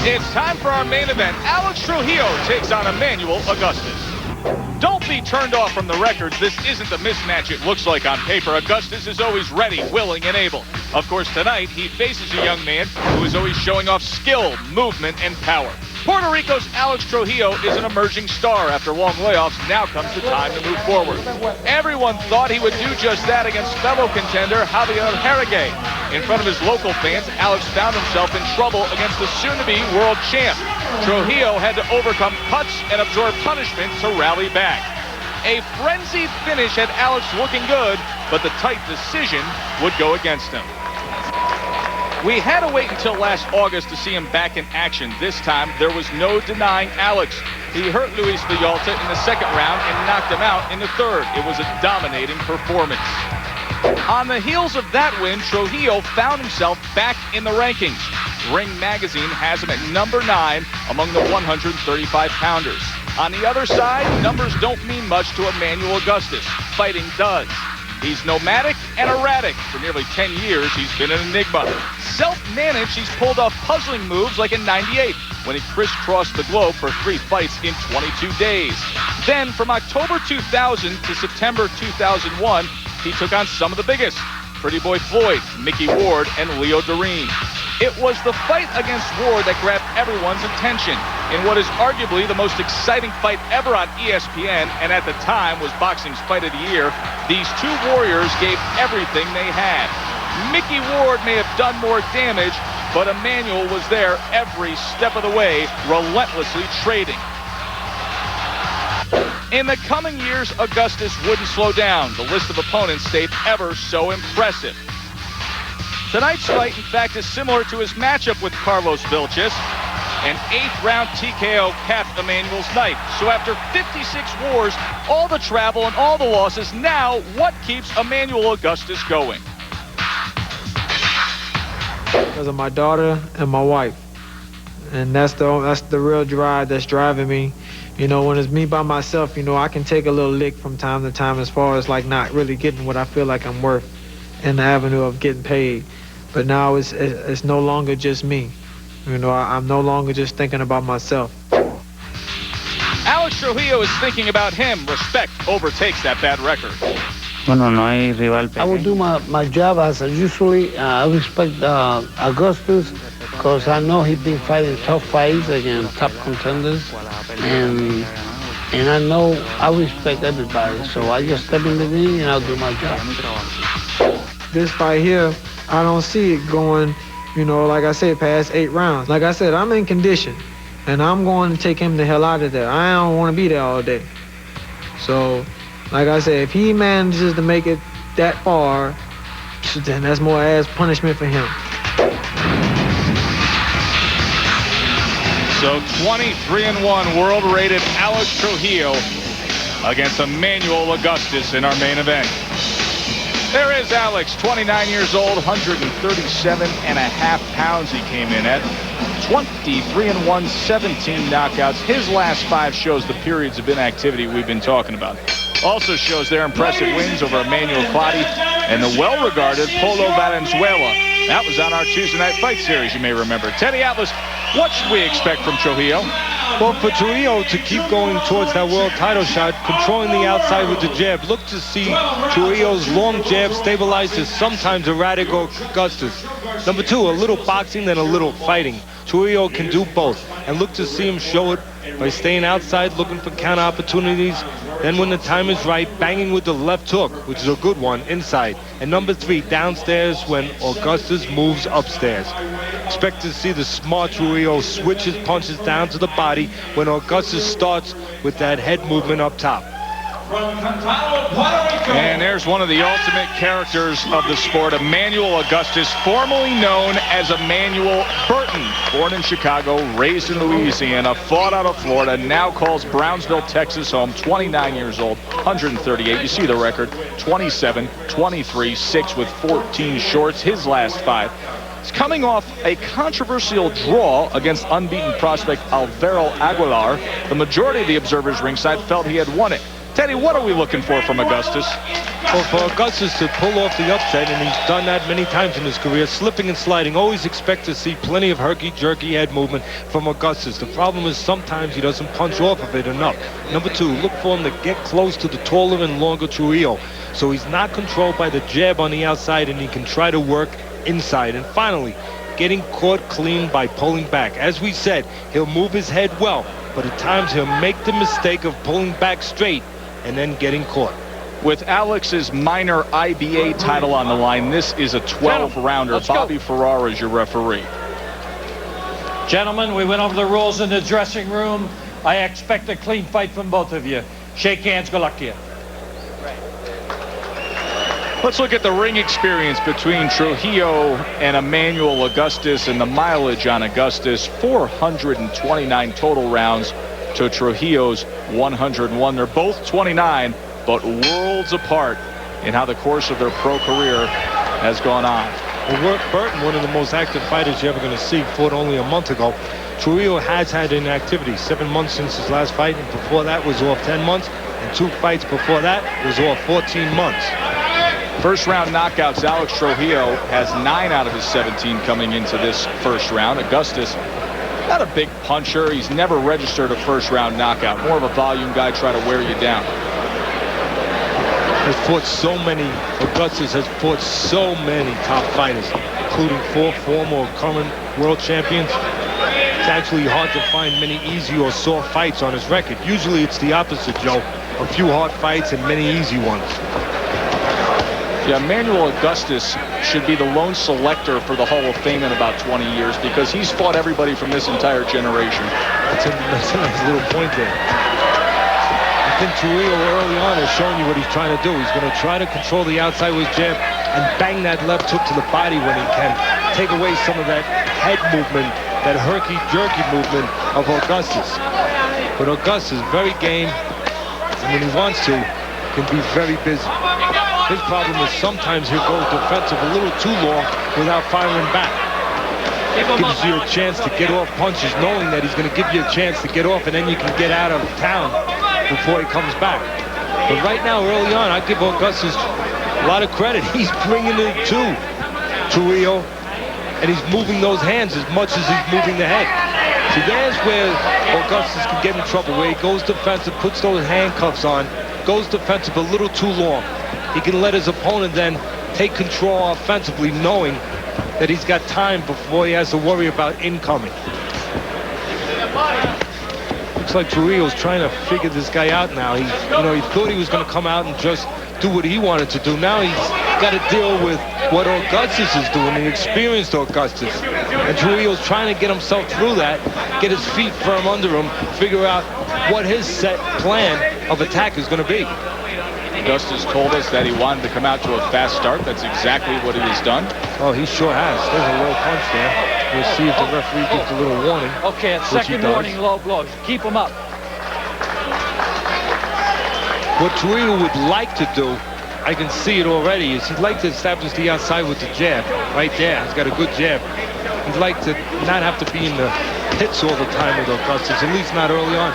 It's time for our main event. Alex Trujillo takes on Emanuel Augustus. Don't be turned off from the records. This isn't the mismatch it looks like on paper. Augustus is always ready, willing, and able. Of course, tonight, he faces a young man who is always showing off skill, movement, and power. Puerto Rico's Alex Trujillo is an emerging star. After long layoffs, now comes the time to move forward. Everyone thought he would do just that against fellow contender Javier Ruggued. In front of his local fans, Alex found himself in trouble against the soon-to-be world champ. Trujillo had to overcome cuts and absorb punishment to rally back. A frenzied finish had Alex looking good, but the tight decision would go against him. We had to wait until last August to see him back in action. This time, there was no denying Alex. He hurt Luis Villalta in the second round and knocked him out in the third. It was a dominating performance. On the heels of that win, Trujillo found himself back in the rankings. Ring Magazine has him at number 9 among the 135-pounders. On the other side, numbers don't mean much to Emanuel Augustus. Fighting does. He's nomadic and erratic. For nearly 10 years, he's been an enigma. Self-managed, he's pulled off puzzling moves like in '98, when he crisscrossed the globe for 3 fights in 22 days. Then, from October 2000 to September 2001, he took on some of the biggest: Pretty Boy Floyd, Mickey Ward, and Leo Doreen. It was the fight against Ward that grabbed everyone's attention in what is arguably the most exciting fight ever on ESPN, and at the time was boxing's fight of the year. These two warriors gave everything they had. Mickey Ward may have done more damage, but Emanuel was there every step of the way, relentlessly trading. In the coming years, Augustus wouldn't slow down. The list of opponents stayed ever so impressive. Tonight's fight, in fact, is similar to his matchup with Carlos Vilches. An 8th-round TKO capped Emanuel's night. So after 56 wars, all the travel and all the losses, now what keeps Emanuel Augustus going? Because of my daughter and my wife. And that's the real drive that's driving me. You know, when it's me by myself, you know, I can take a little lick from time to time as far as like not really getting what I feel like I'm worth in the avenue of getting paid. But now it's no longer just me. You know, I'm no longer just thinking about myself. Alex Trujillo is thinking about him. Respect overtakes that bad record. I will do my job as usually. I respect Augustus because I know he's been fighting tough fights against top contenders. And I know I respect everybody. So I just step in the ring and I'll do my job. This fight here, I don't see it going, you know, like I said, past 8 rounds. Like I said, I'm in condition, and I'm going to take him the hell out of there. I don't want to be there all day. So, like I said, if he manages to make it that far, then that's more as punishment for him. So 23-1 world-rated Alex Trujillo against Emanuel Augustus in our main event. There is Alex, 29 years old, 137.5 pounds he came in at. 23-1, 17 knockouts. His last 5 shows the periods of inactivity we've been talking about. Also shows their impressive wins over Emmanuel Claudy and the well-regarded Polo Valenzuela. That was on our Tuesday Night Fight series, you may remember. Teddy Atlas, what should we expect from Trujillo? Well, for Trujillo to keep going towards that world title shot, controlling the outside with the jab, look to see Trujillo's long jab stabilize his sometimes erratic Augustus. Number 2, a little boxing, then a little fighting. Trujillo can do both, and look to see him show it by staying outside, looking for counter opportunities. Then when the time is right, banging with the left hook, which is a good one, inside. And number 3, downstairs when Augustus moves upstairs. Expect to see the smart Trujillo switch his punches down to the body when Augustus starts with that head movement up top. And there's one of the ultimate characters of the sport, Emanuel Augustus, formerly known as Emmanuel Burton. Born in Chicago, raised in Louisiana, fought out of Florida, now calls Brownsville, Texas home, 29 years old, 138. You see the record, 27, 23, 6 with 14 shorts, his last 5. He's coming off a controversial draw against unbeaten prospect Alvaro Aguilar. The majority of the observers ringside felt he had won it. Teddy, what are we looking for from Augustus? Well, for Augustus to pull off the upset, and he's done that many times in his career, slipping and sliding, always expect to see plenty of herky-jerky head movement from Augustus. The problem is sometimes he doesn't punch off of it enough. Number 2, look for him to get close to the taller and longer Trujillo, so he's not controlled by the jab on the outside and he can try to work inside. And finally, getting caught clean by pulling back. As we said, he'll move his head well, but at times he'll make the mistake of pulling back straight and then getting caught. With Alex's minor IBA title on the line, this is a 12-rounder. Bobby Ferrara is your referee. Gentlemen, we went over the rules in the dressing room. I expect a clean fight from both of you. Shake hands. Good luck to you. Let's look at the ring experience between Trujillo and Emanuel Augustus, and the mileage on Augustus, 429 total rounds to Trujillo's 101. They're both 29, but worlds apart in how the course of their pro career has gone on. Well, Burton, one of the most active fighters you're ever going to see, fought only a month ago. Trujillo has had inactivity, 7 months since his last fight, and before that was off 10 months, and 2 fights before that was off 14 months. First round knockouts, Alex Trujillo has 9 out of his 17 coming into this first round. Augustus, not a big puncher. He's never registered a first round knockout. More of a volume guy, try to wear you down. Has fought so many, Augustus has fought so many top fighters, including 4 former or current world champions. It's actually hard to find many easy or soft fights on his record. Usually it's the opposite, Joe. A few hard fights and many easy ones. Yeah, Emanuel Augustus should be the lone selector for the Hall of Fame in about 20 years because he's fought everybody from this entire generation. That's a nice little point there. I think Trujillo early on has shown you what he's trying to do. He's going to try to control the outside with his jab and bang that left hook to the body when he can. Take away some of that head movement, that herky-jerky movement of Augustus. But Augustus, very game, and when he wants to, can be very busy. His problem is sometimes he'll go defensive a little too long without firing back. It gives you a chance to get off punches, knowing that he's going to give you a chance to get off, and then you can get out of town before he comes back. But right now, early on, I give Augustus a lot of credit. He's bringing it to Trujillo, and he's moving those hands as much as he's moving the head. See, there's where Augustus can get in trouble, where he goes defensive, puts those handcuffs on, goes defensive a little too long. He can let his opponent then take control offensively, knowing that he's got time before he has to worry about incoming. Looks like Trujillo's trying to figure this guy out now. He thought he was going to come out and just do what he wanted to do. Now he's got to deal with what Augustus is doing, the experienced Augustus. And Trujillo's trying to get himself through that, get his feet firm under him, figure out what his set plan of attack is going to be. Augustus told us that he wanted to come out to a fast start. That's exactly what he has done. Oh, he sure has. There's a low punch there. We'll see if the referee gives a little warning. Okay, second warning, low blows. Keep him up. What Trujillo would like to do, I can see it already, is he'd like to establish the outside with the jab. Right there, he's got a good jab. He'd like to not have to be in the pits all the time with Augustus, at least not early on.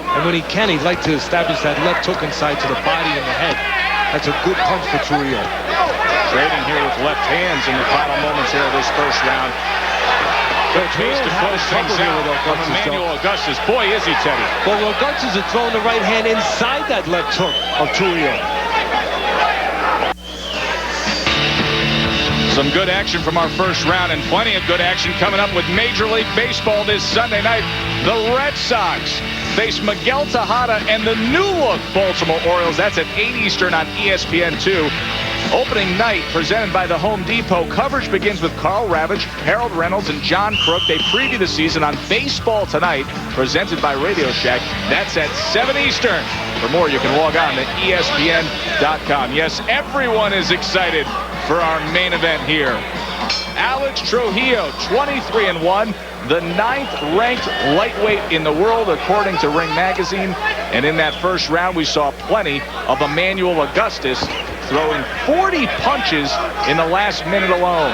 And when he can, he'd like to establish that left hook inside to the body and the head. That's a good punch for Trujillo. Trading here with left hands in the final moments here of this first round. Good case to close things out from Emanuel Augustus. Boy, is he, Teddy. Well, Augustus is throwing the right hand inside that left hook of Trujillo. Some good action from our first round, and plenty of good action coming up with Major League Baseball this Sunday night. The Red Sox face Miguel Tejada and the new-look Baltimore Orioles. That's at 8 Eastern on ESPN2. Opening night presented by the Home Depot. Coverage begins with Carl Ravitch, Harold Reynolds, and John Crook. They preview the season on Baseball Tonight, presented by Radio Shack. That's at 7 Eastern. For more, you can log on to ESPN.com. Yes, everyone is excited for our main event here. Alex Trujillo, 23-1, the 9th-ranked lightweight in the world, according to Ring Magazine. And in that first round, we saw plenty of Emanuel Augustus throwing 40 punches in the last minute alone.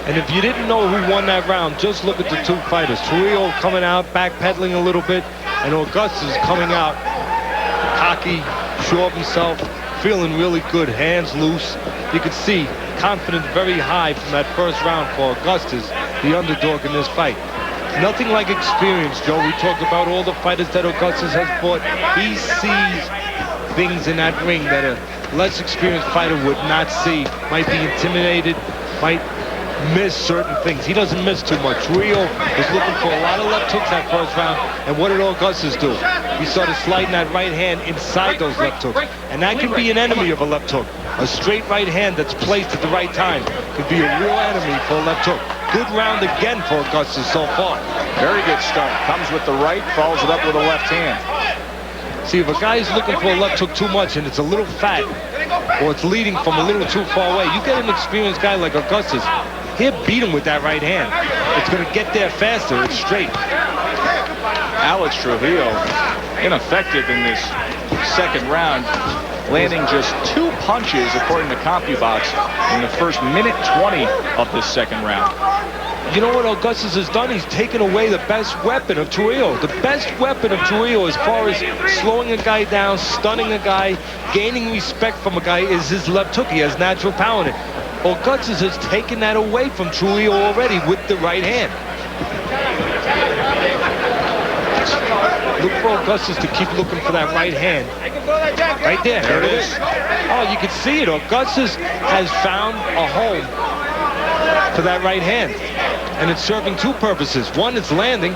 And if you didn't know who won that round, just look at the two fighters. Trujillo coming out, backpedaling a little bit, and Augustus coming out cocky, sure of himself, feeling really good, hands loose. You can see confidence very high from that first round for Augustus, the underdog in this fight. Nothing like experience, Joe. We talked about all the fighters that Augustus has fought. He sees things in that ring that a less experienced fighter would not see. Might be intimidated, might miss certain things. He doesn't miss too much. Trujillo was looking for a lot of left hooks that first round, and what did Augustus do? He started sliding that right hand inside those left hooks, and that can be an enemy of a left hook. A straight right hand that's placed at the right time could be a real enemy for a left hook. Good round again for Augustus so far. Very good start. Comes with the right, follows it up with a left hand. See, if a guy is looking for a left hook too much and it's a little fat, or it's leading from a little too far away, you get an experienced guy like Augustus, he'll beat him with that right hand. It's going to get there faster. It's straight. Alex Trujillo, ineffective in this second round, landing just 2 punches, according to CompuBox, in the first minute 20 of this second round. You know what Augustus has done? He's taken away the best weapon of Trujillo. The best weapon of Trujillo as far as slowing a guy down, stunning a guy, gaining respect from a guy is his left hook. He has natural power in it. Augustus has taken that away from Trujillo already with the right hand. Look for Augustus to keep looking for that right hand. Right there. There it is. Oh, you can see it. Augustus has found a home for that right hand. And it's serving 2 purposes. 1, it's landing.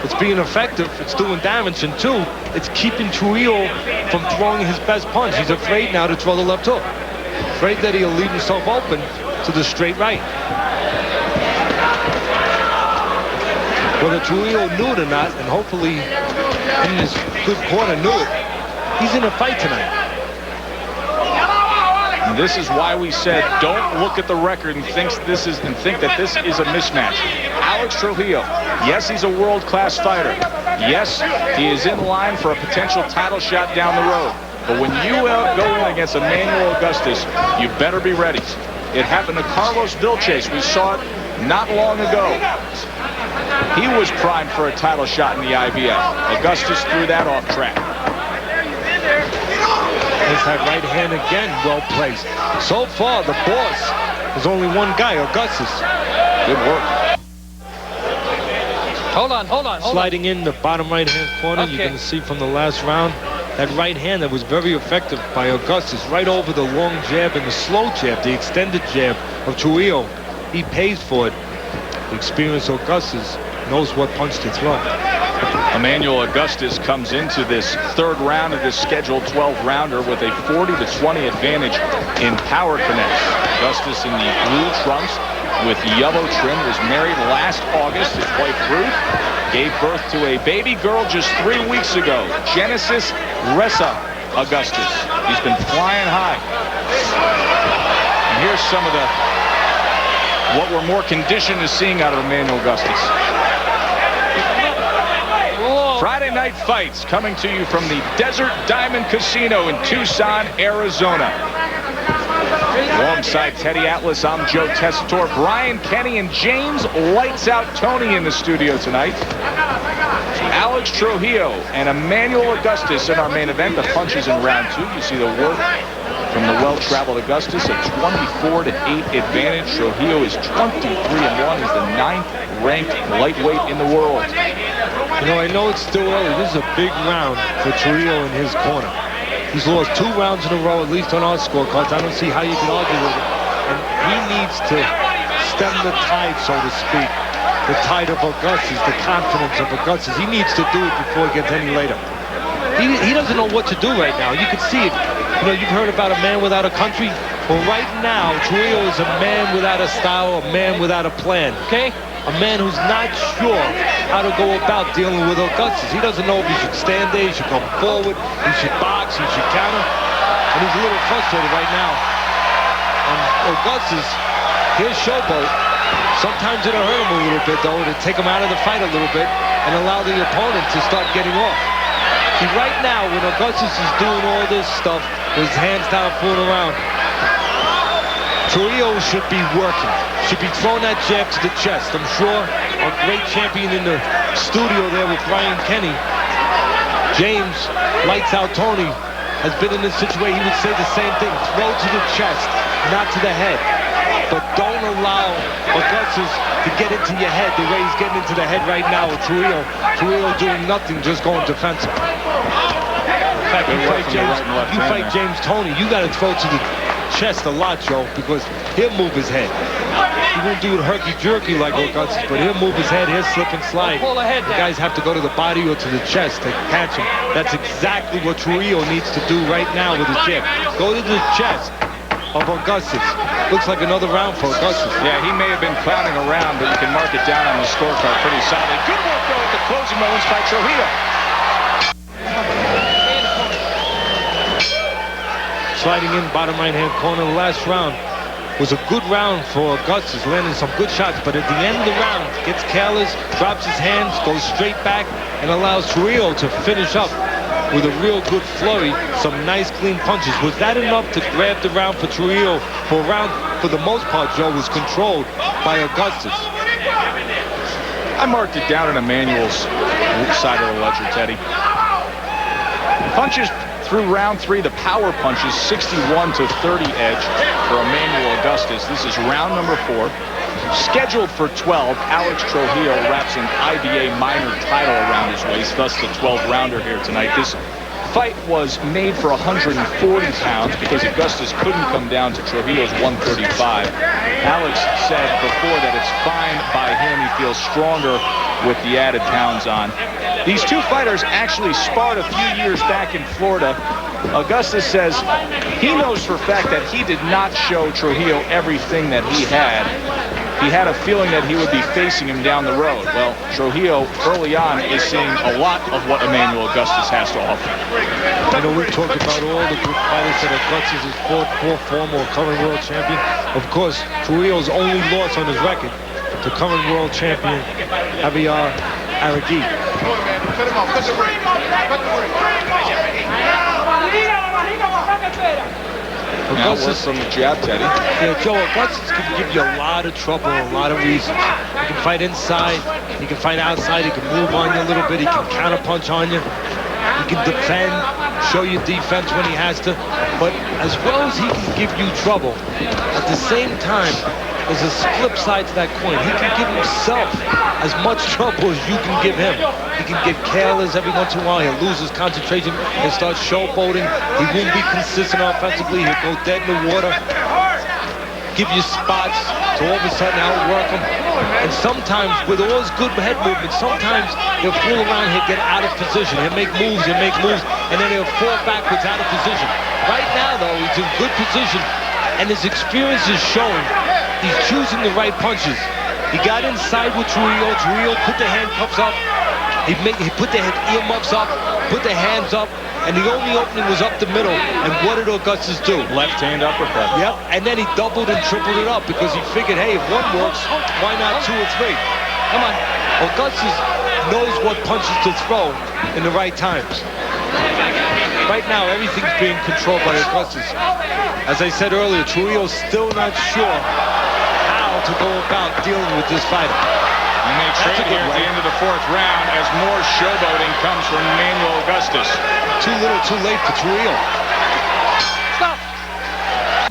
It's being effective. It's doing damage. And 2, it's keeping Trujillo from throwing his best punch. He's afraid now to throw the left hook. Afraid that he'll leave himself open to the straight right. Whether Trujillo knew it or not, and hopefully in his good corner knew it, he's in a fight tonight. And this is why we said don't look at the record and think that this is a mismatch. Alex Trujillo, yes, he's a world-class fighter. Yes, he is in line for a potential title shot down the road. But when you go in against Emanuel Augustus, you better be ready. It happened to Carlos Vilches. We saw it not long ago. He was primed for a title shot in the IBF. Augustus threw that off track. There's that right hand again, well placed. So far, the boss is only one guy, Augustus. Good work. Hold on. Sliding in the bottom right-hand corner, Okay. you can see from the last round, that right hand that was very effective by Augustus, right over the long jab and the slow jab, the extended jab of Trujillo. He pays for it. The experienced Augustus knows what punch to throw. Emanuel Augustus comes into this third round of this scheduled 12-rounder with a 40-20 advantage in power connects. Augustus in the blue trunks with yellow trim was married last August. His wife Ruth gave birth to a baby girl just 3 weeks ago, Genesis Ressa Augustus. He's been flying high. And here's some of what we're more conditioned to seeing out of Emanuel Augustus. Friday night fights coming to you from the Desert Diamond Casino in Tucson, Arizona. Alongside Teddy Atlas, I'm Joe Tessitore. Brian Kenny and James Lights Out Tony in the studio tonight. Alex Trujillo and Emanuel Augustus in our main event. The punches in round 2. You see the work from the well-traveled Augustus, a 24-8 advantage. Trujillo is 23-1. He's the 9th ranked lightweight in the world. You know, I know it's still early. This is a big round for Trujillo in his corner. He's lost 2 rounds in a row, at least on our scorecards. I don't see how you can argue with it. And he needs to stem the tide, so to speak. The tide of Augustus, the confidence of Augustus. He needs to do it before it gets any later. He doesn't know what to do right now. You can see it. You know, you've heard about a man without a country. Well, right now, Trujillo is a man without a style, a man without a plan, okay? A man who's not sure how to go about dealing with Augustus. He doesn't know if he should stand there, he should come forward, he should box, he should counter. And he's a little frustrated right now. And Augustus, here's showboat. Sometimes it'll hurt him a little bit, though, to take him out of the fight a little bit and allow the opponent to start getting off. See, right now, when Augustus is doing all this stuff, with his hands down, fooling around, Trujillo should be working. Should be throwing that jab to the chest. I'm sure our great champion in the studio there with Brian Kenny, James Lights Out Tony, has been in a situation, he would say the same thing. Throw to the chest, not to the head. But don't allow Augustus to get into your head the way he's getting into the head right now with Trujillo. Trujillo doing nothing, just going defensive. In fact, you fight James Toney, you got to throw to the chest a lot, Joe, because he'll move his head. He won't do it herky-jerky like Augustus, but he'll move his head, he'll slip and slide. The guys have to go to the body or to the chest to catch him. That's exactly what Trujillo needs to do right now with his jab. Go to the chest of Augustus. Looks like another round for Augustus. Yeah, he may have been clowning around, but you can mark it down on the scorecard pretty solidly. Good work, though, at the closing moments by Trujillo. Sliding in bottom right-hand corner. The last round was a good round for Augustus, landing some good shots, but at the end of the round, gets careless, drops his hands, goes straight back, and allows Trujillo to finish up with a real good flurry, some nice clean punches. Was that enough to grab the round for Trujillo? For a round, for the most part, Joe, was controlled by Augustus. I marked it down in Emanuel's side of the ledger, Teddy. Punches through round 3, the power punches, 61 to 30 edge for Emanuel Augustus. This is round number 4. Scheduled for 12, Alex Trujillo wraps an IBA minor title around his waist, thus the 12-rounder here tonight. This fight was made for 140 pounds because Augustus couldn't come down to Trujillo's 135. Alex said before that it's fine by him. He feels stronger with the added pounds on. These two fighters actually sparred a few years back in Florida. Augustus says he knows for a fact that he did not show Trujillo everything that he had. He had a feeling that he would be facing him down the road. Well, Trujillo early on is seeing a lot of what Emanuel Augustus has to offer. I know we talked about all the good fighters that Augustus has fought, poor former or current world champion. Of course, Trujillo's only loss on his record to current world champion Javier Arregui. Augustus from the jab, Teddy. Yeah, Joe, Augustus can give you a lot of trouble, a lot of reasons. He can fight inside, he can fight outside, he can move on you a little bit, he can counterpunch on you, he can defend, show you defense when he has to. But as well as he can give you trouble, at the same time, there's a flip side to that coin. He can give himself as much trouble as you can give him. He can get careless every once in a while. He'll lose his concentration. He'll start showboating. He won't be consistent offensively. He'll go dead in the water. Give you spots to all of a sudden outwork him. And sometimes, with all his good head movement, sometimes he'll fool around. He'll get out of position. He'll make moves, and then he'll fall backwards out of position. Right now, though, he's in good position, and his experience is showing. He's choosing the right punches. He got inside with Trujillo. Trujillo put the handcuffs up. He put the earmuffs up, put the hands up, and the only opening was up the middle. And what did Augustus do? Left hand uppercut. Yep, and then he doubled and tripled it up because he figured, hey, if one works, why not 2 or 3? Come on. Augustus knows what punches to throw in the right times. Right now, everything's being controlled by Augustus. As I said earlier, Trujillo's still not sure how to go about dealing with this fighter. And they trade here at the end of the 4th round as more showboating comes from Emanuel Augustus. Too little, too late for Trujillo. Stop!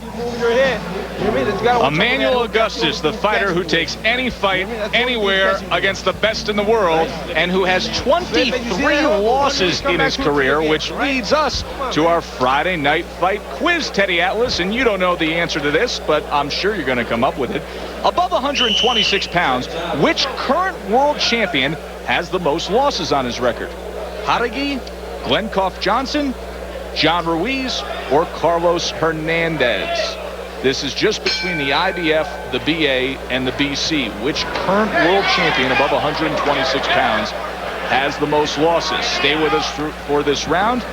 You move your head. Emanuel Augustus, the fighter who takes any fight, anywhere, against the best in the world, and who has 23 losses in his career, which leads us to our Friday night fight quiz, Teddy Atlas. And you don't know the answer to this, but I'm sure you're going to come up with it. Above 126 pounds, which current world champion has the most losses on his record? Arregui, Glencoff Johnson, John Ruiz, or Carlos Hernandez? This is just between the IBF, the BA, and the BC. Which current world champion above 126 pounds has the most losses? Stay with us for this round.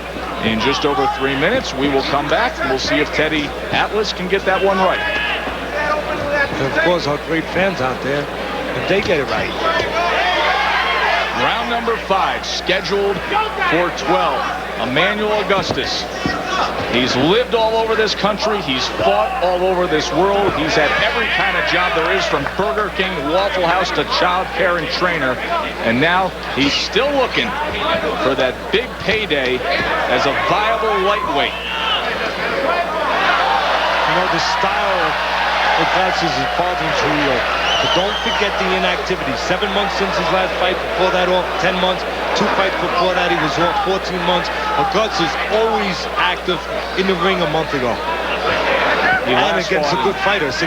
In just over 3 minutes, we will come back and we'll see if Teddy Atlas can get that one right. And of course, our great fans out there, if they get it right. Round number 5, scheduled for 12. Emanuel Augustus He's lived all over this country. He's fought all over this world. He's had every kind of job there is, from Burger King, Waffle House to child care and trainer. And now he's still looking for that big payday as a viable lightweight. You know, the style of Augustus is bothering Trujillo. But don't forget the inactivity. 7 months since his last fight. Before that, off 10 months. 2 fights before that, he was off 14 months. Augustus always active in the ring a month ago. And against a good fighter, 16-0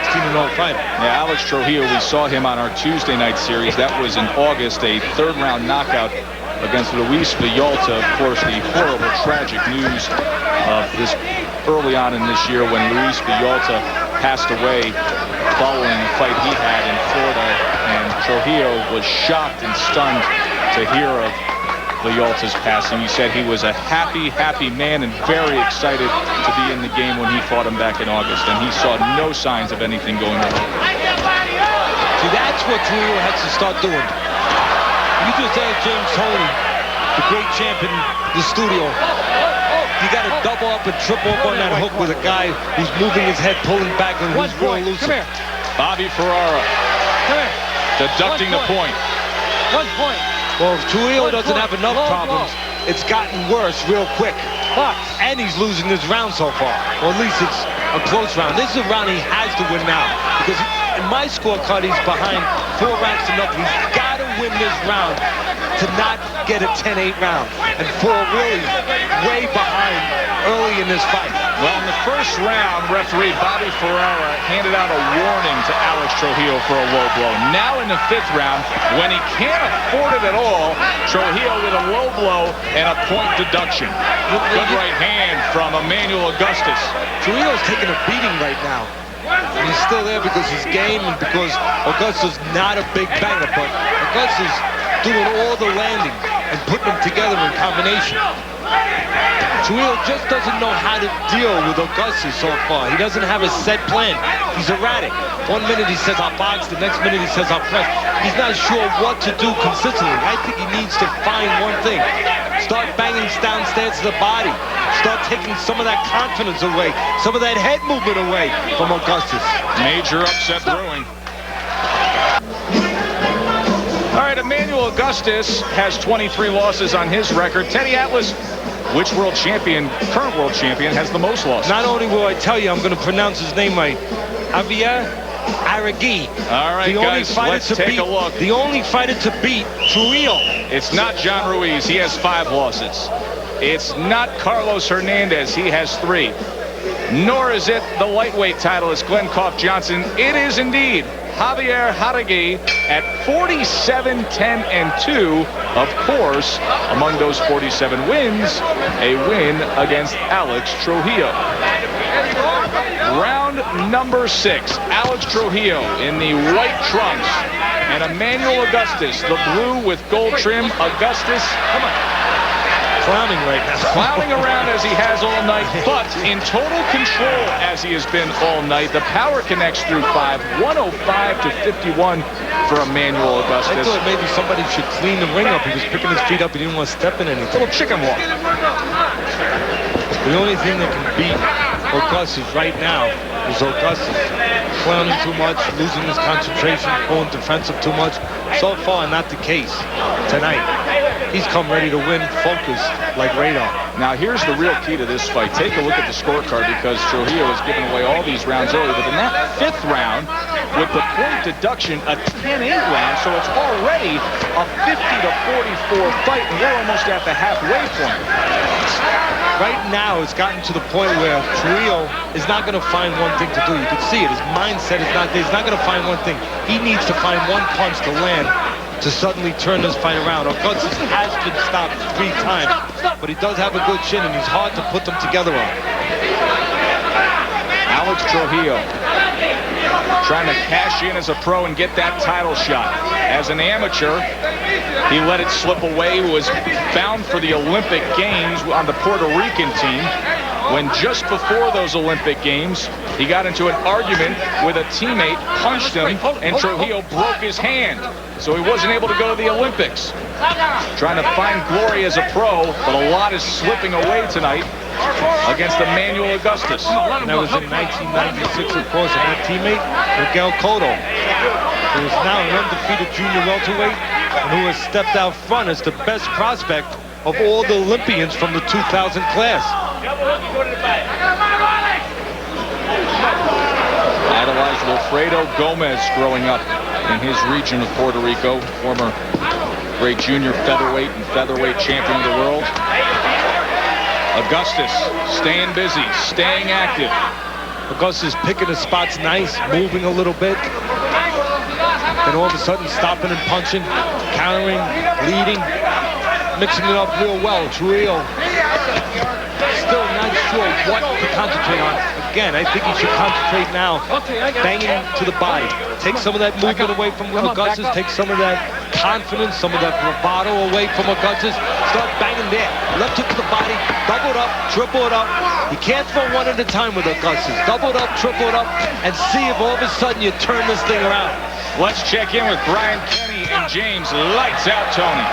fighter. Yeah, Alex Trujillo, we saw him on our Tuesday night series. That was in August, a third-round knockout against Luis Villalta. Of course, the horrible, tragic news of this early on in this year when Luis Villalta passed away following a fight he had in Florida, and Trujillo was shocked and stunned to hear of Villalta's passing. He said he was a happy, happy man and very excited to be in the game when he fought him back in August, and he saw no signs of anything going on. See, that's what Trujillo has to start doing. You just had James Toney, the great champ in the studio. You got to double up and triple up on that hook with a guy who's moving his head, pulling back, and who's real elusive. Bobby Ferrara deducting the point. 1 point. Well, if Trujillo doesn't have enough problems, it's gotten worse real quick. And he's losing this round so far. Or at least it's a close round. This is a round he has to win now. Because in my scorecard, he's behind 4 rounds to nothing. He's got to win this round to not get a 10-8 round and fall really way behind early in this fight. Well, in the first round, referee Bobby Ferrara handed out a warning to Alex Trujillo for a low blow. Now in the 5th round, when he can't afford it at all, Trujillo with a low blow and a point deduction. Good right hand from Emanuel Augustus. Trujillo's taking a beating right now. And he's still there because he's game and because Augustus is not a big banger, but Augustus is doing all the landing and putting them together in combination. Trujillo just doesn't know how to deal with Augustus so far. He doesn't have a set plan. He's erratic. 1 minute he says I'll box, the next minute he says I'll press. He's not sure what to do consistently. I think he needs to find one thing. Start banging downstairs to the body. Start taking some of that confidence away, some of that head movement away from Augustus. Major upset brewing. All right, Emanuel Augustus has 23 losses on his record. Teddy Atlas, which world champion, current world champion, has the most losses? Not only will I tell you, I'm going to pronounce his name right. Javier Arregui. All right, guys, let's take a look. The only fighter to beat Trujillo. It's not John Ruiz. He has 5 losses. It's not Carlos Hernandez. He has 3. Nor is it the lightweight title. It's Glenn Koff Johnson. It is indeed Javier Arregui at 47-10-2. Of course, among those 47 wins, a win against Alex Trujillo. Round number 6. Alex Trujillo in the white trunks, and Emanuel Augustus, the blue with gold trim. Augustus, come on, clowning right now. Clowning around as he has all night, but in total control as he has been all night. The power connects through 5, 105-51 for Emanuel Augustus. I thought maybe somebody should clean the ring up. He was picking his feet up. He didn't want to step in anything. Little chicken walk. The only thing that can beat Augustus right now is Augustus. Clowning too much, losing his concentration, going defensive too much. So far, not the case tonight. He's come ready to win, focused like radar. Now, here's the real key to this fight. Take a look at the scorecard, because Trujillo has given away all these rounds early. But in that 5th round, with the point deduction, a 10-8 round, so it's already a 50-44 fight, and we're almost at the halfway point. Right now, it's gotten to the point where Trujillo is not going to find one thing to do. You can see it. His mindset is not there. He's not going to find one thing. He needs to find one punch to land to suddenly turn this fight around. Augustus has been stopped 3 times, but he does have a good chin, and he's hard to put them together on. Alex Trujillo trying to cash in as a pro and get that title shot. As an amateur, he let it slip away, was bound for the Olympic Games on the Puerto Rican team, when just before those Olympic Games, he got into an argument with a teammate, punched him, and Trujillo broke his hand. So he wasn't able to go to the Olympics. Trying to find glory as a pro, but a lot is slipping away tonight against Emanuel Augustus. And that was in 1996, of course, and that teammate, Miguel Cotto, who is now an undefeated junior welterweight and who has stepped out front as the best prospect of all the Olympians from the 2000 class. Idolized Wilfredo Gomez growing up in his region of Puerto Rico, former great junior featherweight and featherweight champion of the world. Augustus staying busy, staying active. Augustus picking his spots nice, moving a little bit. Then all of a sudden stopping and punching, countering, leading, mixing it up real well. Trujillo still not sure what to concentrate on. Again, I think he should concentrate now, banging to the body. Take some of that movement away from Augustus, take some of that confidence, some of that bravado away from Augustus. Start banging there. Left hook to the body, double it up, triple it up. You can't throw one at a time with Augustus. Double it up, triple it up, and see if all of a sudden you turn this thing around. Let's check in with Brian Kenny and James. Lights out, Tony.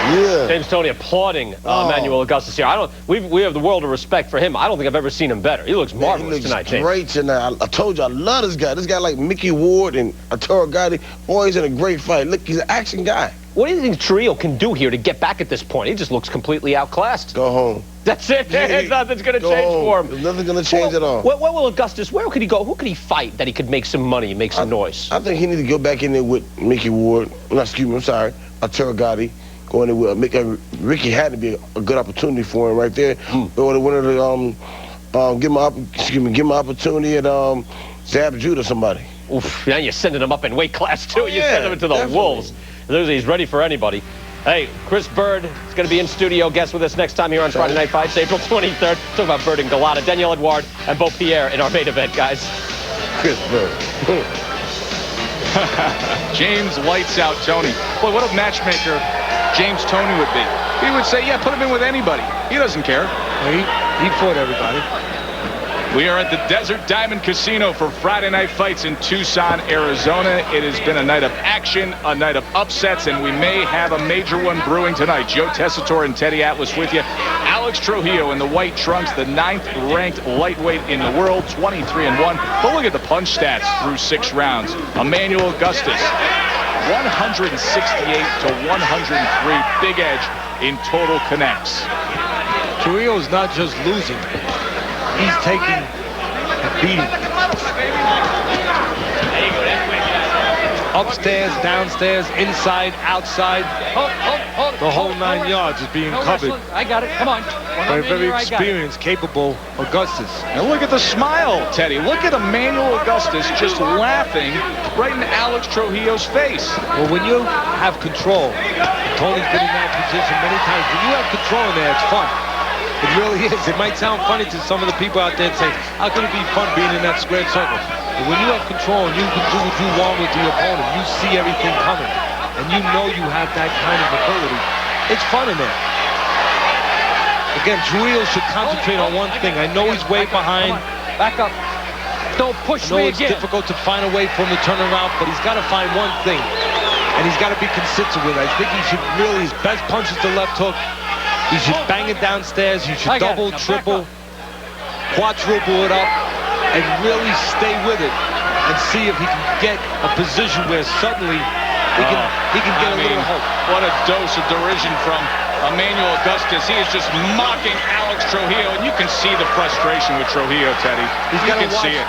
Yeah. James Toney applauding Emanuel Augustus here. We have the world of respect for him. I don't think I've ever seen him better. He looks marvelous tonight, James. Great tonight. I told you I love this guy. This guy like Mickey Ward and Arturo Gatti. Boy, he's in a great fight. Look, he's an action guy. What do you think Trujillo can do here to get back at this point? He just looks completely outclassed. Go home. That's it. Nothing's going to change for him. There's nothing going to change at all. Where will Augustus, where could he go? Who could he fight that he could make some money and make some noise? I think he needs to go back in there with Mickey Ward. No, excuse me, I'm sorry. Arturo Gatti. Going to Ricky had to be a good opportunity for him right there. Or the winner to give him an opportunity at Zab Judah or somebody. Oof, now you're sending him up in weight class too. You send him into the definitely. Wolves. He's ready for anybody. Hey, Chris Bird is going to be in studio. Guest with us next time here on Friday Night Fights, April 23rd. Talk about Bird and Galata, Daniel Edouard, and Beau Pierre in our main event, guys. Chris Bird. James lights out Tony. Boy, what a matchmaker James Toney would be. He would say, yeah, put him in with anybody. He doesn't care. He fought everybody. We are at the Desert Diamond Casino for Friday Night Fights in Tucson, Arizona. It has been a night of action, a night of upsets, and we may have a major one brewing tonight. Joe Tessitore and Teddy Atlas with you. Alex Trujillo in the white trunks, the 9th-ranked lightweight in the world, 23-1. But look at the punch stats through 6 rounds. Emanuel Augustus, 168 to 103. Big edge in total connects. Trujillo's not just losing. He's taking a beating. Upstairs, downstairs, inside, outside. The whole 9 yards is being covered. I got it. Come on. By a very experienced, capable Augustus. And look at the smile, Teddy. Look at Emanuel Augustus just laughing right in Alex Trujillo's face. Well, when you have control, Tony's been in that position many times. When you have control in there, it's fun. It really is. It might sound funny to some of the people out there and say, how can it be fun being in that squared circle? But when you have control and you can do what you want with the opponent, you see everything coming, and you know you have that kind of ability, it's fun in there. Again, Trujillo should concentrate on one thing. I know he's way behind. Back up. Don't push me It's again. difficult to find a way for him to turn around, but he's got to find one thing, and he's got to be consistent with it. I think he should really, his best punch is the left hook. He should bang it downstairs. He should double, triple, quadruple it up, and really stay with it and see if he can get a position where suddenly he can get a little hope. What a dose of derision from Emanuel Augustus. He is just mocking Alex Trujillo, and you can see the frustration with Trujillo, Teddy. You can see it.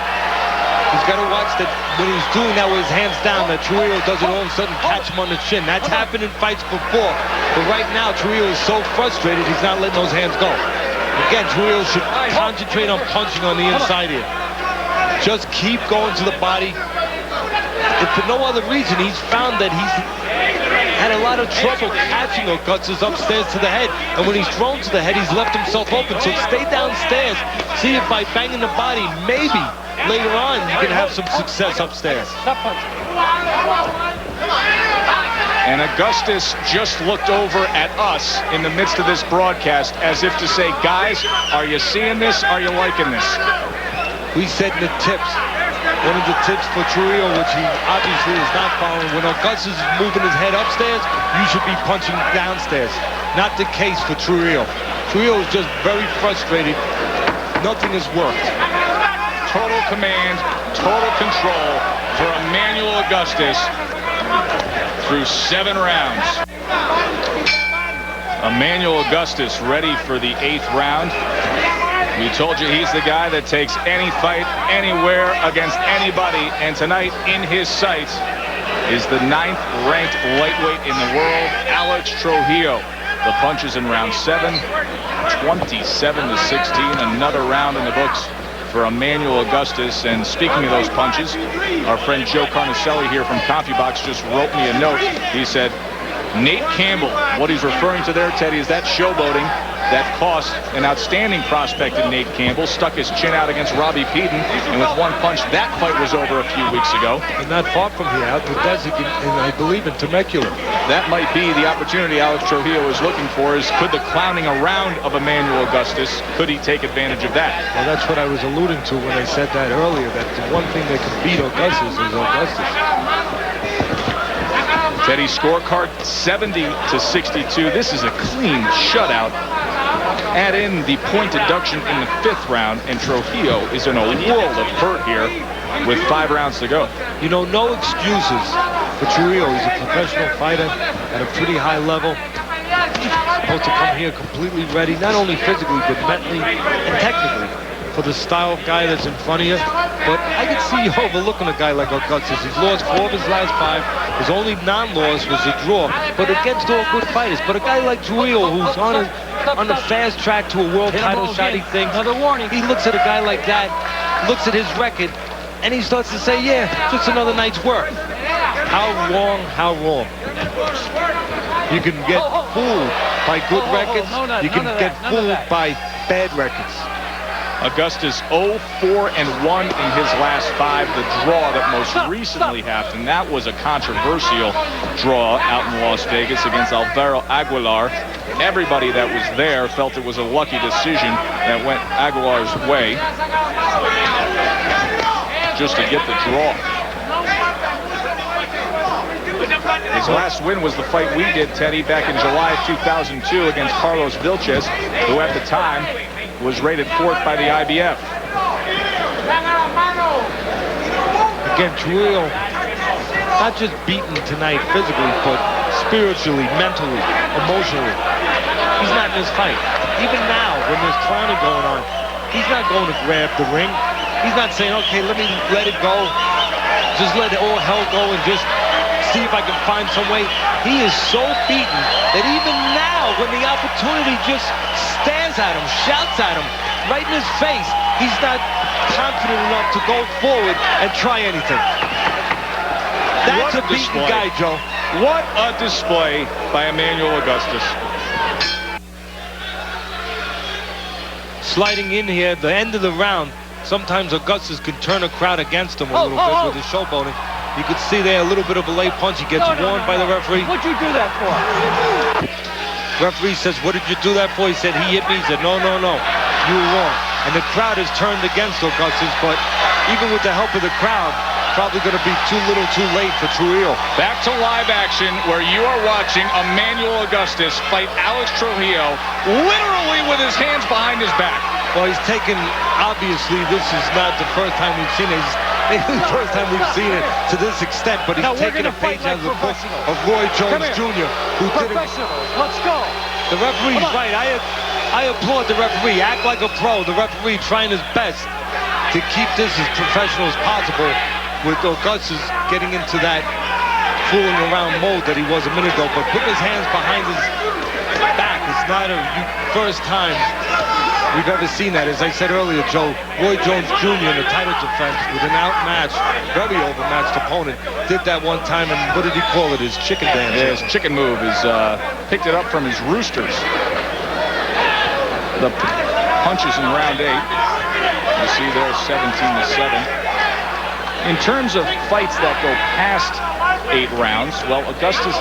He's got to watch that when he's doing that with his hands down, that Trujillo doesn't all of a sudden catch him on the chin. That's happened in fights before. But right now, Trujillo is so frustrated, he's not letting those hands go. Again, Trujillo should concentrate on punching on the inside here. Just keep going to the body. If for no other reason, he's found that he's had a lot of trouble catching Augustus upstairs to the head. And when he's thrown to the head, he's left himself open. So stay downstairs. See if by banging the body, maybe later on you can have some success upstairs. Stop punching. And Augustus just looked over at us in the midst of this broadcast as if to say, guys, are you seeing this? Are you liking this? We said in the tips One of the tips for Trujillo, which he obviously is not following, when Augustus is moving his head upstairs, you should be punching downstairs. Not the case for Trujillo. Trujillo is just very frustrated. Nothing has worked. Total command, total control for Emanuel Augustus through 7 rounds. Emanuel Augustus ready for the 8th round. We told you he's the guy that takes any fight anywhere against anybody, and tonight in his sights is the 9th ranked lightweight in the world, Alex Trujillo. The punches in round 7, 27-16, another round in the books for Emanuel Augustus. And speaking of those punches, our friend Joe Carnicelli here from CompuBox just wrote me a note. He said, Nate Campbell, what he's referring to there, Teddy, is that showboating that cost an outstanding prospect in Nate Campbell. Stuck his chin out against Robbie Peden, and with one punch, that fight was over a few weeks ago. And not far from here, out with Desik, and I believe in Temecula. That might be the opportunity Alex Trujillo is looking for, is could the clowning around of Emanuel Augustus, could he take advantage of that? Well, that's what I was alluding to when I said that earlier, that the one thing that can beat Augustus is Augustus. Teddy's scorecard 70-62. This is a clean shutout. Add in the point deduction in the 5th round, and Trujillo is in a world of hurt here with 5 rounds to go. You know, no excuses for Trujillo. He's a professional fighter at a pretty high level. He's supposed to come here completely ready, not only physically, but mentally and technically, for the style of guy that's in front of you. But I can see you overlooking a guy like Augustus. He's lost 4 of his last 5. His only non-loss was a draw, but against all good fighters. But a guy like Trujillo, who's on the fast track to a world title shot, he thinks, another warning. He looks at a guy like that, looks at his record, and he starts to say, yeah, just another night's work. How wrong, how wrong. You can get fooled by good records. You can get fooled by bad records. Augustus 0-4-1 in his last 5, the draw that most recently happened. And that was a controversial draw out in Las Vegas against Alvaro Aguilar. Everybody that was there felt it was a lucky decision that went Aguilar's way just to get the draw. His last win was the fight we did, Teddy, back in July of 2002 against Carlos Vilches, who at the time was rated 4th by the IBF. Again, Trujillo, not just beaten tonight physically, but spiritually, mentally, emotionally. He's not in this fight. Even now, when there's clowning going on, he's not going to grab the ring. He's not saying, okay, let it go. Just let all hell go and just see if I can find some way. He is so beaten that even now, when the opportunity just stares at him, shouts at him, right in his face, he's not confident enough to go forward and try anything. That's a beaten guy, Joe. What a display by Emanuel Augustus. Sliding in here at the end of the round, sometimes Augustus can turn a crowd against him a little bit with his showboating. You could see there a little bit of a late punch. He gets warned by the referee. What'd you do that for? Referee says, what did you do that for? He said, he hit me. He said, no, no, no, you were wrong. And the crowd has turned against Augustus, but even with the help of the crowd, probably going to be too little too late for Trujillo. Back to live action where you are watching Emanuel Augustus fight Alex Trujillo literally with his hands behind his back. Well, he's taken, obviously, this is not the first time we've seen it. Maybe the first time we've seen it to this extent, but he's taken a page out of the book of Roy Jones Jr., who did it. Let's go. The referee's right. I applaud the referee. Act like a pro. The referee trying his best to keep this as professional as possible, with Augustus getting into that fooling around mode that he was a minute ago. But putting his hands behind his back is not a first time we've ever seen that. As I said earlier, Joe, Roy Jones Jr. in the title defense with an outmatched, very overmatched opponent, did that one time, and what did he call it? His chicken dance. Yeah, his chicken move is picked it up from his roosters. The punches in round 8. You see there 17-7. In terms of fights that go past 8 rounds, well, Augustus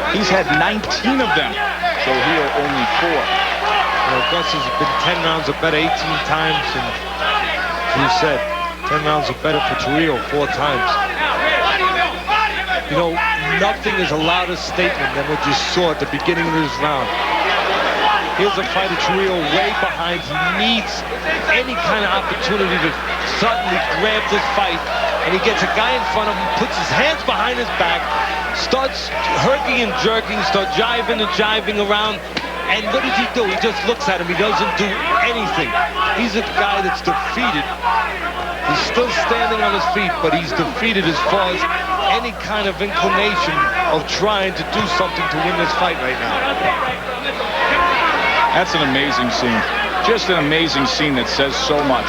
he's had 19 of them. So here only 4. Augustus has been 10 rounds of bet 18 times, and as you said, 10 rounds or better for Trujillo 4 times. You know, nothing is a louder statement than what you saw at the beginning of this round. Here's a fighter Trujillo way behind. He needs any kind of opportunity to suddenly grab this fight. And he gets a guy in front of him, puts his hands behind his back, starts herking and jerking, starts jiving and jiving around. And what does he do? He just looks at him. He doesn't do anything. He's a guy that's defeated. He's still standing on his feet, but he's defeated as far as any kind of inclination of trying to do something to win this fight right now. That's an amazing scene. Just an amazing scene that says so much.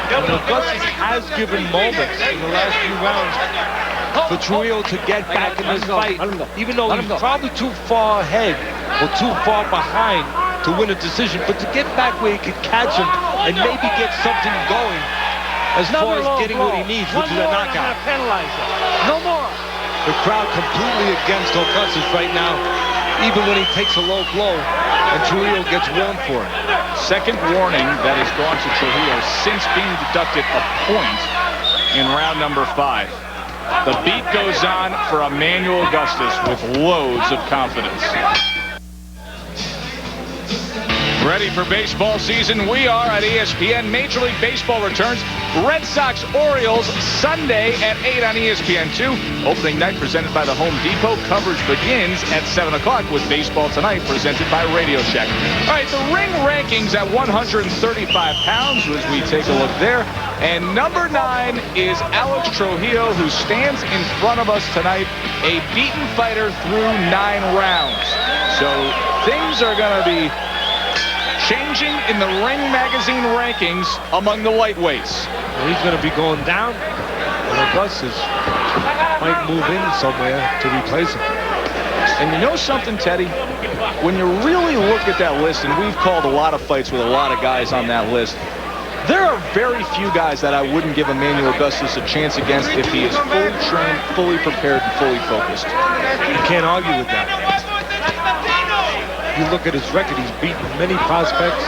Augustus has given moments in the last few rounds for Trujillo to get back in this fight, even though he's probably too far ahead or too far behind to win a decision, but to get back where he could catch him and maybe get something going as far as getting what he needs, which is a knockout. No more. The crowd completely against Augustus right now, even when he takes a low blow, and Trujillo gets warned for it. Second warning that has gone to Trujillo since being deducted a point in round number 5. The beat goes on for Emanuel Augustus with loads of confidence. Ready for baseball season? We are at ESPN. Major League Baseball returns. Red Sox Orioles Sunday at 8 on ESPN2. Opening night presented by the Home Depot. Coverage begins at 7 o'clock with Baseball Tonight presented by Radio Shack. All right, the ring rankings at 135 pounds as we take a look there. And number 9 is Alex Trujillo, who stands in front of us tonight, a beaten fighter through 9 rounds. So things are going to be changing in the Ring Magazine rankings among the lightweights. Well, he's going to be going down, and Augustus might move in somewhere to replace him. And you know something, Teddy? When you really look at that list, and we've called a lot of fights with a lot of guys on that list, there are very few guys that I wouldn't give Emanuel Augustus a chance against if he is fully trained, fully prepared, and fully focused. You can't argue with that. You look at his record, he's beaten many prospects,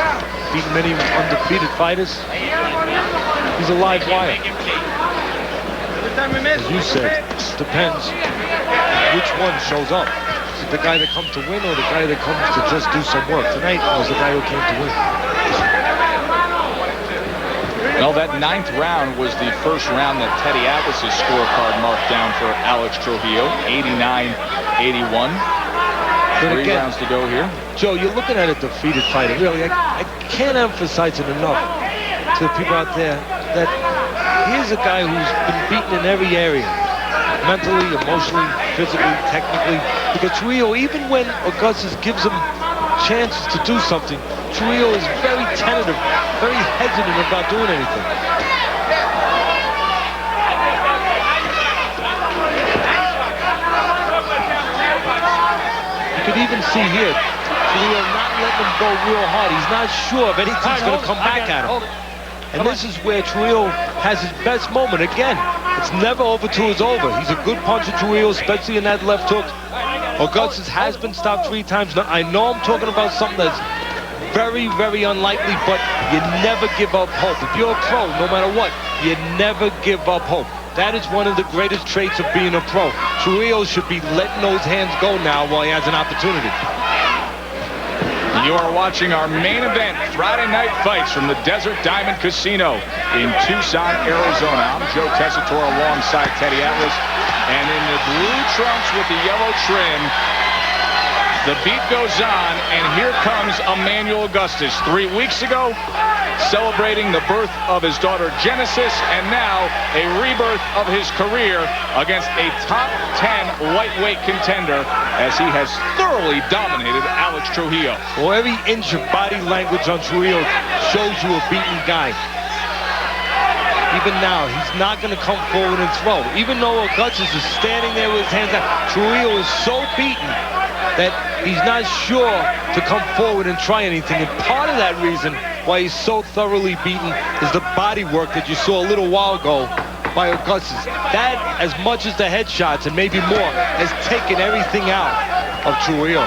beaten many undefeated fighters. He's a live wire. As you said, it depends which one shows up. Is it the guy that comes to win or the guy that comes to just do some work? Tonight was the guy who came to win. Well, that 9th round was the first round that Teddy Atlas's scorecard marked down for Alex Trujillo, 89-81. 3 rounds to go here. Joe, you're looking at a defeated fighter. Really, I can't emphasize it enough to the people out there that here's a guy who's been beaten in every area. Mentally, emotionally, physically, technically. Because Trujillo, even when Augustus gives him chances to do something, Trujillo is very tentative, very hesitant about doing anything. You could even see here, Trujillo not letting him go real hard. He's not sure if anything's going to come back at him. And this is where Trujillo has his best moment. Again, it's never over till it's over. He's a good puncher, Trujillo, especially in that left hook. Augustus has been stopped 3 times. Now, I know I'm talking about something that's very, very unlikely, but you never give up hope. If you're a pro, no matter what, you never give up hope. That is one of the greatest traits of being a pro. Trujillo should be letting those hands go now while he has an opportunity. You are watching our main event, Friday Night Fights from the Desert Diamond Casino in Tucson, Arizona. I'm Joe Tessitore alongside Teddy Atlas. And in the blue trunks with the yellow trim, the beat goes on, and here comes Emanuel Augustus. 3 weeks ago, celebrating the birth of his daughter Genesis, and now a rebirth of his career against a top 10 lightweight contender as he has thoroughly dominated Alex Trujillo. Well, every inch of body language on Trujillo shows you a beaten guy. Even now, he's not going to come forward and throw. Even though Augustus is standing there with his hands out, Trujillo is so beaten that he's not sure to come forward and try anything. And part of that reason why he's so thoroughly beaten is the body work that you saw a little while ago by Augustus. That, as much as the headshots and maybe more, has taken everything out of Trujillo.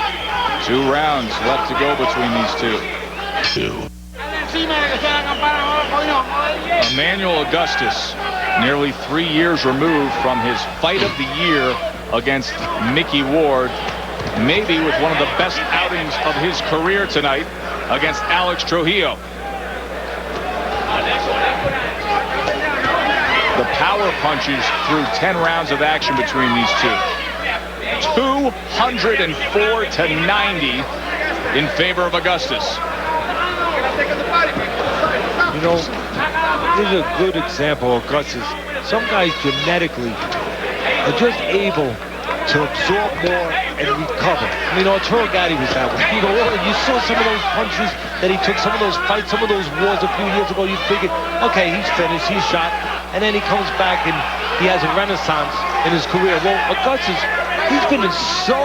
2 rounds left to go between these two. Emanuel Augustus, nearly 3 years removed from his fight of the year against Mickey Ward, maybe with one of the best outings of his career tonight against Alex Trujillo. The power punches through 10 rounds of action between these two. 204 to 90 in favor of Augustus. You know, this is a good example of Augustus. Some guys genetically are just able to absorb more and recover. I mean, Arturo Gatti was that way. You saw some of those punches that he took, some of those fights, some of those wars a few years ago. You figured, okay, he's finished, he's shot, and then he comes back and he has a renaissance in his career. Well, Augustus, he's been in so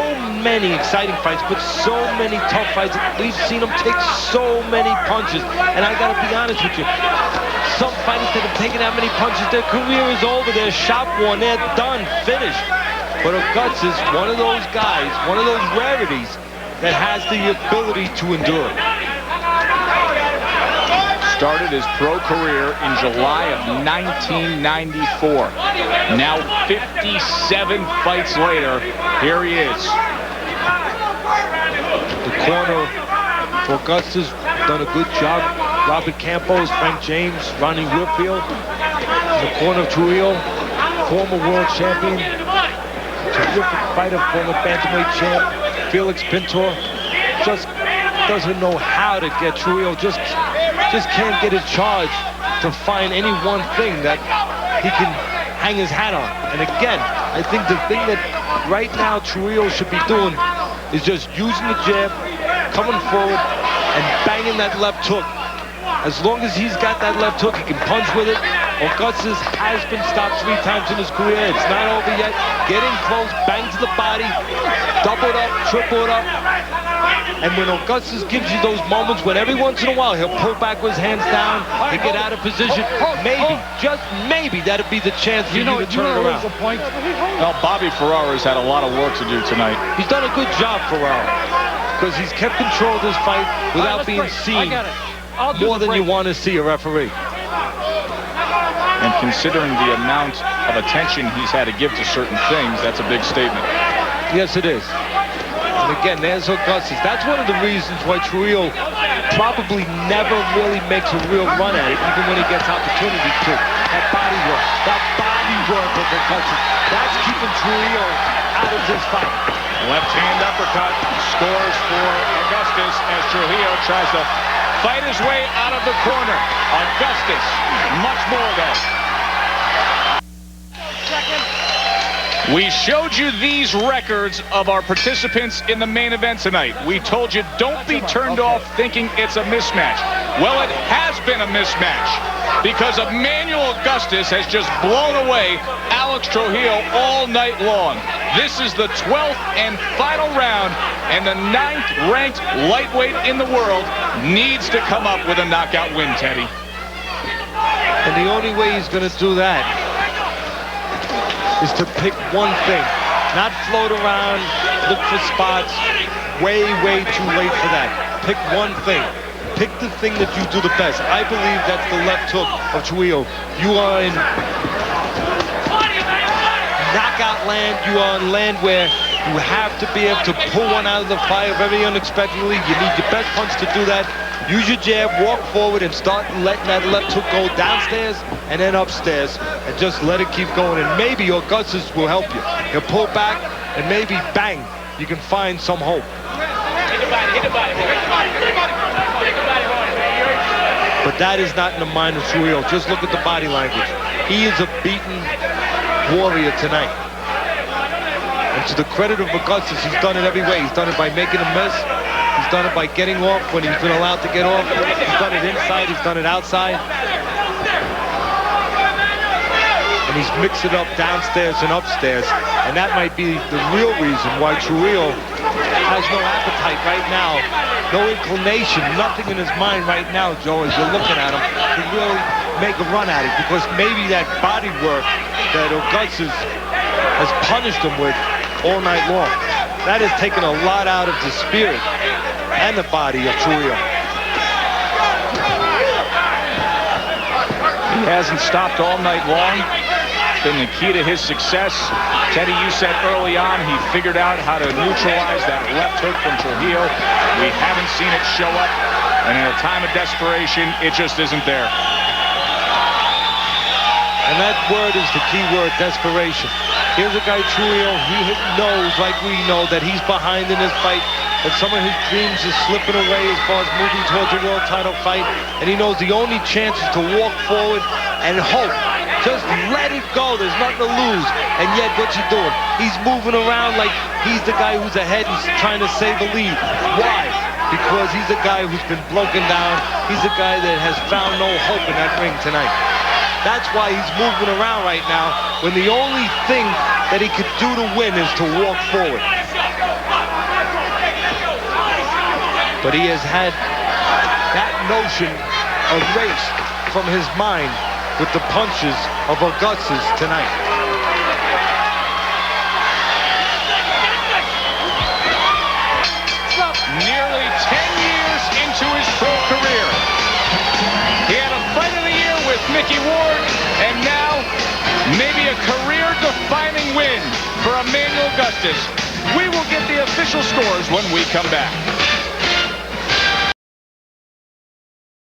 many exciting fights, but so many tough fights. We've seen him take so many punches, and I gotta be honest with you, some fighters that have taken that many punches, their career is over, they're shop worn, they're done, finished. But Augustus, one of those guys, one of those rarities that has the ability to endure. Started his pro career in July of 1994. Now 57 fights later, here he is. The corner for Augustus, done a good job. Robert Campos, Frank James, Ronnie Whitfield. In the corner of Trujillo, former world champion. Terrific fighter, former bantamweight champ, Felix Pintor. Just doesn't know how to get Trujillo. Just can't get his charge to find any one thing that he can hang his hat on. And again, I think the thing that right now Trujillo should be doing is just using the jab, coming forward, and banging that left hook. As long as he's got that left hook, he can punch with it. Augustus has been stopped 3 times in his career. It's not over yet. Get in close, bang to the body, double it up, triple it up. And when Augustus gives you those moments when every once in a while he'll pull back with his hands down and get out of position, maybe, just maybe, that'd be the chance for you to turn it around. Well, Bobby Ferrara's had a lot of work to do tonight. He's done a good job, Ferrara, because he's kept control of this fight without being seen more than you want to see a referee. And considering the amount of attention he's had to give to certain things, that's a big statement. Yes, it is. And again, there's Augustus. That's one of the reasons why Trujillo probably never really makes a real run at it, even when he gets opportunity to. That body work of Augustus, that's keeping Trujillo out of this fight. Left hand uppercut scores for Augustus as Trujillo tries to fight his way out of the corner. Augustus, much more though. We showed you these records of our participants in the main event tonight. We told you don't be turned off thinking it's a mismatch. Well, it has been a mismatch because Emanuel Augustus has just blown away Alex Trujillo all night long. This is the 12th and final round, and the 9th ranked lightweight in the world needs to come up with a knockout win, Teddy. And the only way he's going to do that is to pick one thing, not float around, look for spots. Way too late for that. Pick one thing. Pick the thing that you do the best. I believe that's the left hook of Trujillo. You are in knockout land. You are in land where you have to be able to pull one out of the fire very unexpectedly. You need your best punch to do that. Use your jab, walk forward, and start letting that left hook go downstairs and then upstairs, and just let it keep going. And maybe Augustus will help you. He'll pull back, and maybe, bang, you can find some hope. But that is not in the mind of Trujillo. Just look at the body language. He is a beaten warrior tonight. And to the credit of Augustus, he's done it every way. He's done it by making a mess. He's done it by getting off when he's been allowed to get off. He's done it inside. He's done it outside. And he's mixed it up downstairs and upstairs. And that might be the real reason why Trujillo has no appetite right now, no inclination, nothing in his mind right now, Joe, as you're looking at him, to really make a run at it. Because maybe that body work that Augustus has punished him with all night long, that has taken a lot out of the spirit and the body of Trujillo. hasn't stopped all night long. It's been the key to his success. Teddy, you said early on he figured out how to neutralize that left hook from Trujillo. We haven't seen it show up, and in a time of desperation, it just isn't there. And that word is the key word, desperation. Here's a guy, Trujillo, he knows, like we know, that he's behind in this fight, that some of his dreams are slipping away as far as moving towards a world title fight, and he knows the only chance is to walk forward and hope. Just let it go. There's nothing to lose. And yet, what's he doing? He's moving around like he's the guy who's ahead and trying to save a lead. Why? Because he's a guy who's been broken down. He's a guy that has found no hope in that ring tonight. That's why he's moving around right now, when the only thing that he could do to win is to walk forward. But he has had that notion erased from his mind with the punches of Augustus tonight. Nearly 10 years into his pro career. He had a fight of the year with Mickey Ward, and now maybe a career-defining win for Emanuel Augustus. We will get the official scores when we come back.